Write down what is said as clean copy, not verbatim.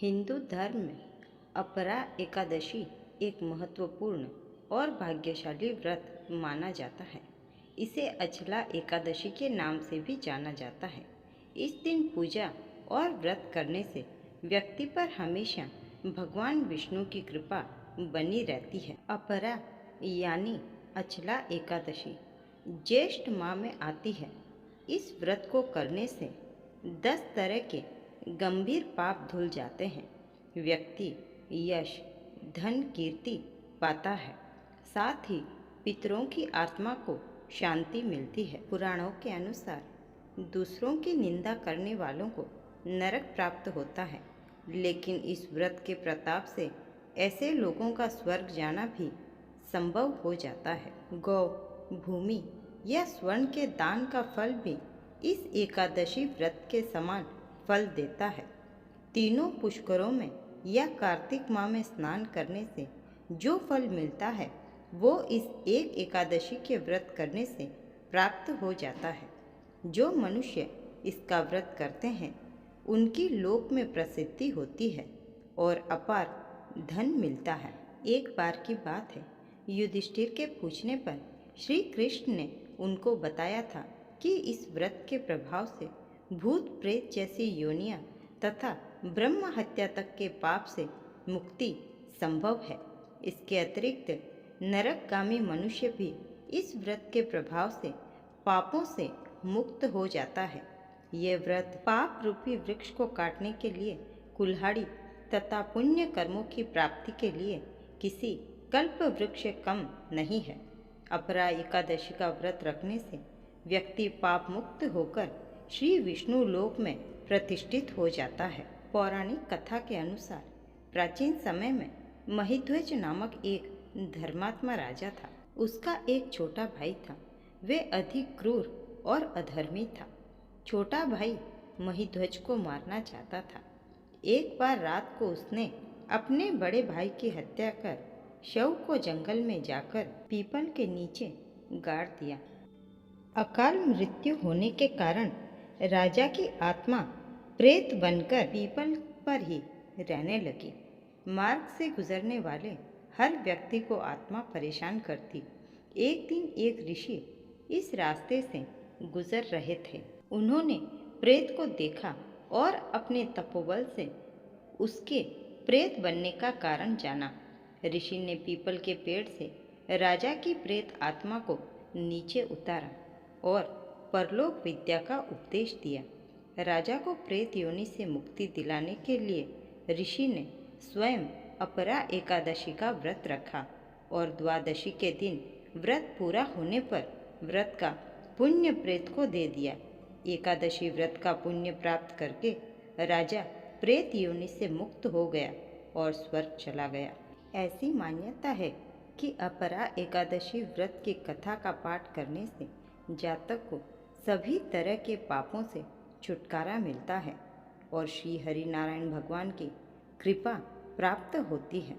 हिंदू धर्म में अपरा एकादशी एक महत्वपूर्ण और भाग्यशाली व्रत माना जाता है। इसे अचला एकादशी के नाम से भी जाना जाता है। इस दिन पूजा और व्रत करने से व्यक्ति पर हमेशा भगवान विष्णु की कृपा बनी रहती है। अपरा यानी अचला एकादशी ज्येष्ठ माह में आती है। इस व्रत को करने से 10 तरह के गंभीर पाप धुल जाते हैं। व्यक्ति यश, धन, कीर्ति पाता है। साथ ही पितरों की आत्मा को शांति मिलती है। पुराणों के अनुसार दूसरों की निंदा करने वालों को नरक प्राप्त होता है, लेकिन इस व्रत के प्रताप से ऐसे लोगों का स्वर्ग जाना भी संभव हो जाता है। गौ, भूमि या स्वर्ण के दान का फल भी इस एकादशी व्रत के समान फल देता है। तीनों पुष्करों में या कार्तिक माह में स्नान करने से जो फल मिलता है वो इस एक एकादशी के व्रत करने से प्राप्त हो जाता है। जो मनुष्य इसका व्रत करते हैं उनकी लोक में प्रसिद्धि होती है और अपार धन मिलता है। एक बार की बात है, युधिष्ठिर के पूछने पर श्री कृष्ण ने उनको बताया था कि इस व्रत के प्रभाव से भूत प्रेत जैसी योनियां तथा ब्रह्म हत्या तक के पाप से मुक्ति संभव है। इसके अतिरिक्त नरकगामी मनुष्य भी इस व्रत के प्रभाव से पापों से मुक्त हो जाता है। ये व्रत पाप रूपी वृक्ष को काटने के लिए कुल्हाड़ी तथा पुण्य कर्मों की प्राप्ति के लिए किसी कल्प वृक्ष से कम नहीं है। अपरा एकादशी का व्रत रखने से व्यक्ति पाप मुक्त होकर श्री विष्णु लोक में प्रतिष्ठित हो जाता है। पौराणिक कथा के अनुसार प्राचीन समय में महिध्वज नामक एक धर्मात्मा राजा था। उसका एक छोटा भाई था। वे अधिक क्रूर और अधर्मी था। छोटा भाई महिध्वज को मारना चाहता था। एक बार रात को उसने अपने बड़े भाई की हत्या कर शव को जंगल में जाकर पीपल के नीचे गाड़ दिया। अकाल मृत्यु होने के कारण राजा की आत्मा प्रेत बनकर पीपल पर ही रहने लगी। मार्ग से गुजरने वाले हर व्यक्ति को आत्मा परेशान करती। एक दिन एक ऋषि इस रास्ते से गुजर रहे थे। उन्होंने प्रेत को देखा और अपने तपोबल से उसके प्रेत बनने का कारण जाना। ऋषि ने पीपल के पेड़ से राजा की प्रेत आत्मा को नीचे उतारा और परलोक विद्या का उपदेश दिया। राजा को प्रेत योनि से मुक्ति दिलाने के लिए ऋषि ने स्वयं अपरा एकादशी का व्रत रखा और द्वादशी के दिन व्रत पूरा होने पर व्रत का पुण्य प्रेत को दे दिया। एकादशी व्रत का पुण्य प्राप्त करके राजा प्रेत योनि से मुक्त हो गया और स्वर्ग चला गया। ऐसी मान्यता है कि अपरा एकादशी व्रत की कथा का पाठ करने से जातक को सभी तरह के पापों से छुटकारा मिलता है और श्री हरि नारायण भगवान की कृपा प्राप्त होती है।